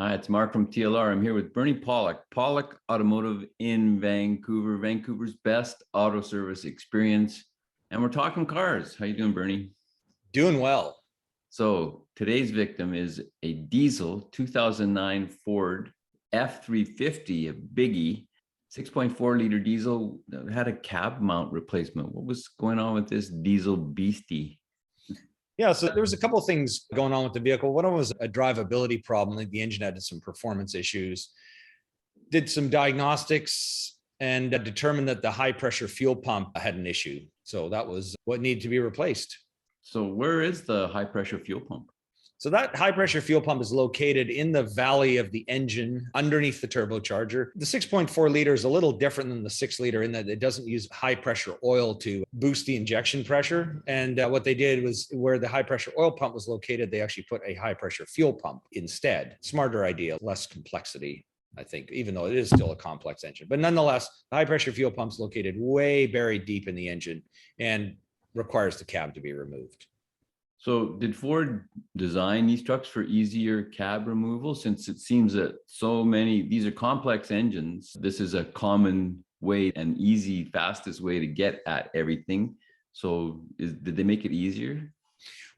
Hi, it's Mark from TLR. I'm here with Bernie Pollock, Pollock Automotive in Vancouver, Vancouver's best auto service experience. And we're talking cars. How you doing, Bernie? Doing well. So today's victim is a diesel 2009 Ford F350, a biggie, 6.4 liter diesel that had a cab mount replacement. What was going on with this diesel beastie? Yeah, so there was a couple of things going on with the vehicle. One of them was a drivability problem. Like the engine had some performance issues. Did some diagnostics and determined that the high pressure fuel pump had an issue. So that was what needed to be replaced. So where is the high pressure fuel pump? So that high pressure fuel pump is located in the valley of the engine underneath the turbocharger. The 6.4 liter is a little different than the 6 liter in that it doesn't use high pressure oil to boost the injection pressure. And what they did was where the high pressure oil pump was located, they actually put a high pressure fuel pump instead. Smarter idea, less complexity, I think, even though it is still a complex engine. But nonetheless, the high pressure fuel pump is located way buried deep in the engine and requires the cab to be removed. So did Ford design these trucks for easier cab removal, since it seems that so many, these are complex engines. This is a common way and easy, fastest way to get at everything. So did they make it easier?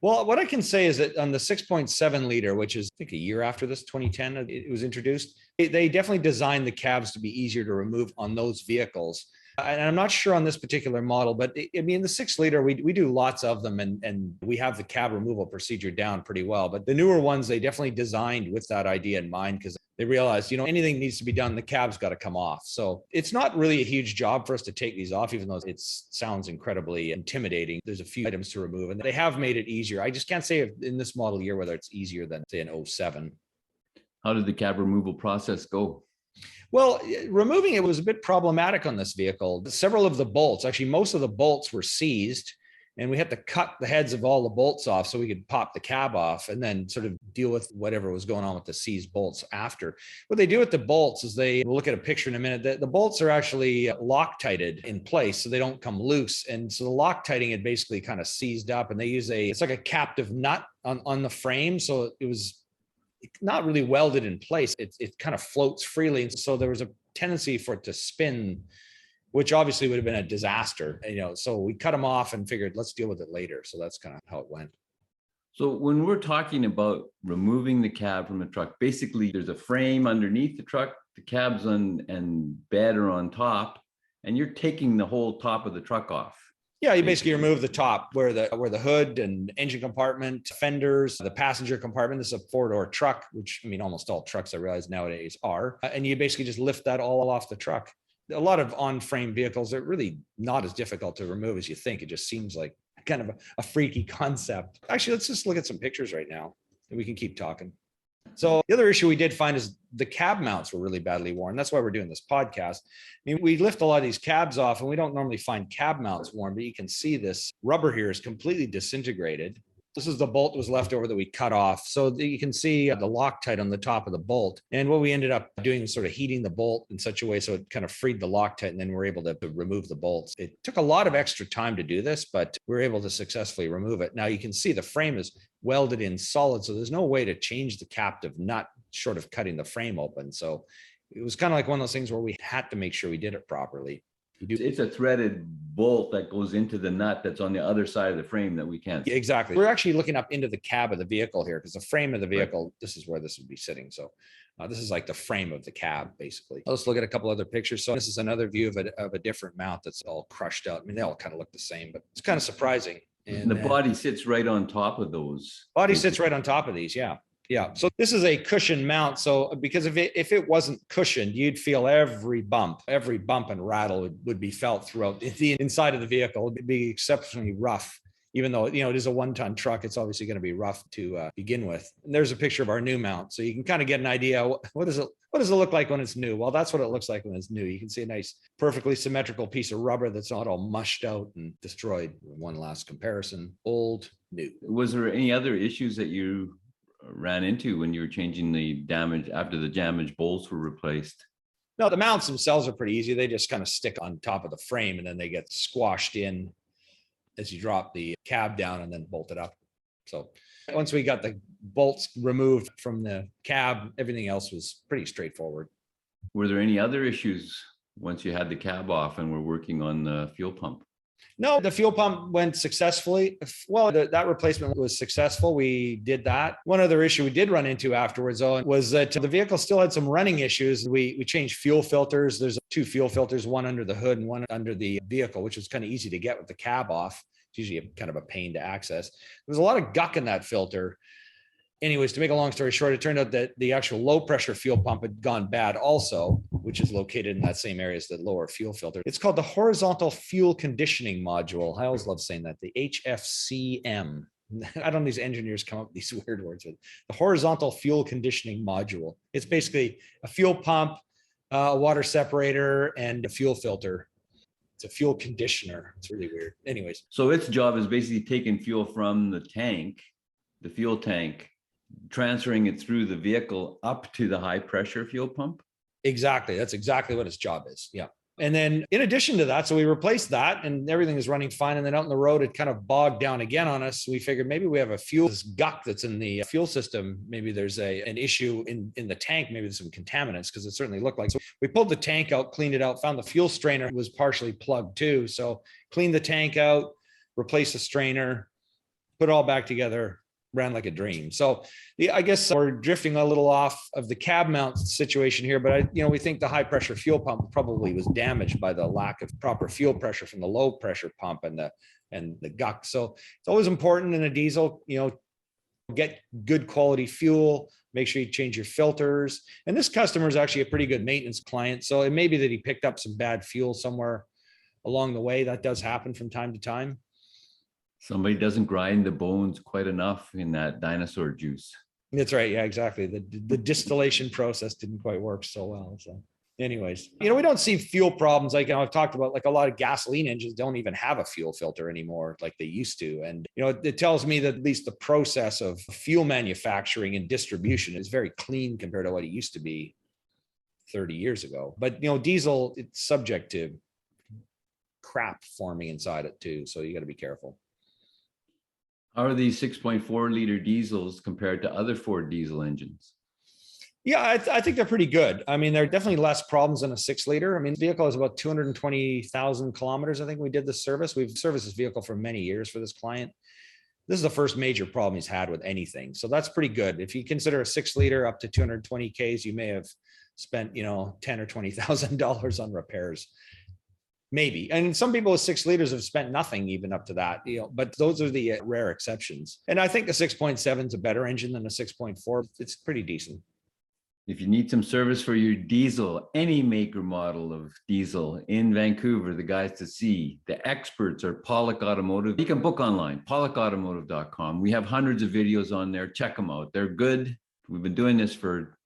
Well, what I can say is that on the 6.7 liter, which is I think a year after this, 2010, it was introduced, they definitely designed the cabs to be easier to remove on those vehicles. And I'm not sure on this particular model, but I mean, the 6 liter, we do lots of them and we have the cab removal procedure down pretty well. But the newer ones, they definitely designed with that idea in mind because they realized, anything needs to be done, the cab's got to come off. So it's not really a huge job for us to take these off, even though it sounds incredibly intimidating. There's a few items to remove and they have made it easier. I just can't say in this model year whether it's easier than, say, an 07. How did the cab removal process go? Well, removing it was a bit problematic on this vehicle. Several of the bolts, actually, most of the bolts were seized, and we had to cut the heads of all the bolts off so we could pop the cab off and then sort of deal with whatever was going on with the seized bolts after. What they do with the bolts is we'll look at a picture in a minute, the bolts are actually Loctited in place so they don't come loose. And so the Loctiting had basically kind of seized up, and they use it's like a captive nut on the frame. So it was not really welded in place. It kind of floats freely. And so there was a tendency for it to spin, which obviously would have been a disaster. So we cut them off and figured, let's deal with it later. So that's kind of how it went. So when we're talking about removing the cab from a truck, basically there's a frame underneath the truck, the cabs and bed are on top, and you're taking the whole top of the truck off. Yeah, you basically remove the top where the hood and engine compartment, fenders, the passenger compartment. This is a four-door truck, which I mean, almost all trucks I realize nowadays are. And you basically just lift that all off the truck. A lot of on-frame vehicles are really not as difficult to remove as you think. It just seems like kind of a freaky concept. Actually, let's just look at some pictures right now and we can keep talking. So the other issue we did find is the cab mounts were really badly worn. That's why we're doing this podcast. I mean, we lift a lot of these cabs off and we don't normally find cab mounts worn, but you can see this rubber here is completely disintegrated. This is the bolt that was left over that we cut off. So you can see the Loctite on the top of the bolt. And what we ended up doing was sort of heating the bolt in such a way so it kind of freed the Loctite, and then we're able to remove the bolts. It took a lot of extra time to do this, but we were able to successfully remove it. Now you can see the frame is welded in solid, so there's no way to change the captive nut short of cutting the frame open. So it was kind of like one of those things where we had to make sure we did it properly. It's a threaded bolt that goes into the nut that's on the other side of the frame that we can't see. Exactly. We're actually looking up into the cab of the vehicle here because the frame of the vehicle, right, this is where this would be sitting. So this is like the frame of the cab, basically. Let's look at a couple other pictures. So this is another view of a different mount that's all crushed out. I mean, they all kind of look the same, but it's kind of surprising. And the body sits right on top of those. Body sits right on top of these, yeah. Yeah. So this is a cushion mount. So because if it wasn't cushioned, you'd feel every bump and rattle would be felt throughout the inside of the vehicle. It'd be exceptionally rough, even though, it is a 1-ton truck. It's obviously going to be rough to begin with. And there's a picture of our new mount. So you can kind of get an idea. What does it look like when it's new? Well, that's what it looks like when it's new. You can see a nice, perfectly symmetrical piece of rubber that's not all mushed out and destroyed. One last comparison, old, new. Was there any other issues that you ran into when you were changing the damage after the damaged bolts were replaced? No, the mounts themselves are pretty easy. They just kind of stick on top of the frame and then they get squashed in as you drop the cab down and then bolt it up. So once we got the bolts removed from the cab, everything else was pretty straightforward. Were there any other issues once you had the cab off and were working on the fuel pump? No, the fuel pump went successfully. Well, that replacement was successful. We did that. One other issue we did run into afterwards, though, was that the vehicle still had some running issues. We changed fuel filters. There's 2 fuel filters, one under the hood and one under the vehicle, which was kind of easy to get with the cab off. It's usually kind of a pain to access. There was a lot of guck in that filter. Anyways, to make a long story short, it turned out that the actual low pressure fuel pump had gone bad also, which is located in that same area as the lower fuel filter. It's called the horizontal fuel conditioning module. I always love saying that, the HFCM. I don't know, these engineers come up with these weird words, but the horizontal fuel conditioning module. It's basically a fuel pump, a water separator, and a fuel filter. It's a fuel conditioner. It's really weird. Anyways. So its job is basically taking fuel from the tank, the fuel tank, transferring it through the vehicle up to the high pressure fuel pump. Exactly. That's exactly what its job is. Yeah. And then in addition to that, so we replaced that and everything is running fine. And then out on the road, it kind of bogged down again on us. We figured maybe we have a fuel guck that's in the fuel system. Maybe there's an issue in the tank. Maybe there's some contaminants, because it certainly looked like. So we pulled the tank out, cleaned it out, found the fuel strainer was partially plugged too. So cleaned the tank out, replaced the strainer, put it all back together, ran like a dream. So I guess we're drifting a little off of the cab mount situation here, but we think the high pressure fuel pump probably was damaged by the lack of proper fuel pressure from the low pressure pump and the guck. So it's always important in a diesel, get good quality fuel, make sure you change your filters. And this customer is actually a pretty good maintenance client. So it may be that he picked up some bad fuel somewhere along the way. That does happen from time to time. Somebody doesn't grind the bones quite enough in that dinosaur juice. That's right. Yeah, exactly. The distillation process didn't quite work so well. So anyways, we don't see fuel problems. Like, I've talked about, like, a lot of gasoline engines don't even have a fuel filter anymore like they used to. And, it tells me that at least the process of fuel manufacturing and distribution is very clean compared to what it used to be 30 years ago. But, diesel, it's subject to crap forming inside it too. So you got to be careful. How are these 6.4 liter diesels compared to other Ford diesel engines? Yeah, I think they're pretty good. I mean, there are definitely less problems than a 6 liter. I mean, the vehicle is about 220,000 kilometers. I think we did the service. We've serviced this vehicle for many years for this client. This is the first major problem he's had with anything. So that's pretty good. If you consider a 6 liter up to 220 Ks, you may have spent, $10,000 or $20,000 on repairs. Maybe. And some people with 6 liters have spent nothing even up to that, but those are the rare exceptions. And I think the 6.7 is a better engine than a 6.4. It's pretty decent. If you need some service for your diesel, any make or model of diesel in Vancouver, the guys to see, the experts are Pollock Automotive. You can book online, pollockautomotive.com. We have hundreds of videos on there. Check them out. They're good. We've been doing this for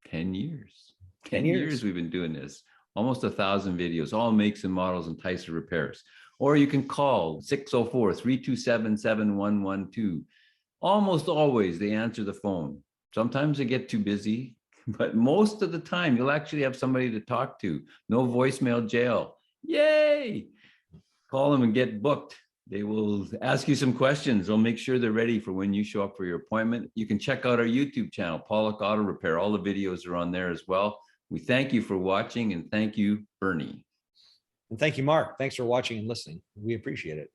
10 years. 10 years we've been doing this. Almost 1,000 videos, all makes and models and types of repairs. Or you can call 604-327-7112. Almost always they answer the phone. Sometimes they get too busy, but most of the time you'll actually have somebody to talk to. No voicemail jail. Yay! Call them and get booked. They will ask you some questions. They'll make sure they're ready for when you show up for your appointment. You can check out our YouTube channel, Pollock Auto Repair. All the videos are on there as well. We thank you for watching, and thank you, Bernie. And thank you, Mark. Thanks for watching and listening. We appreciate it.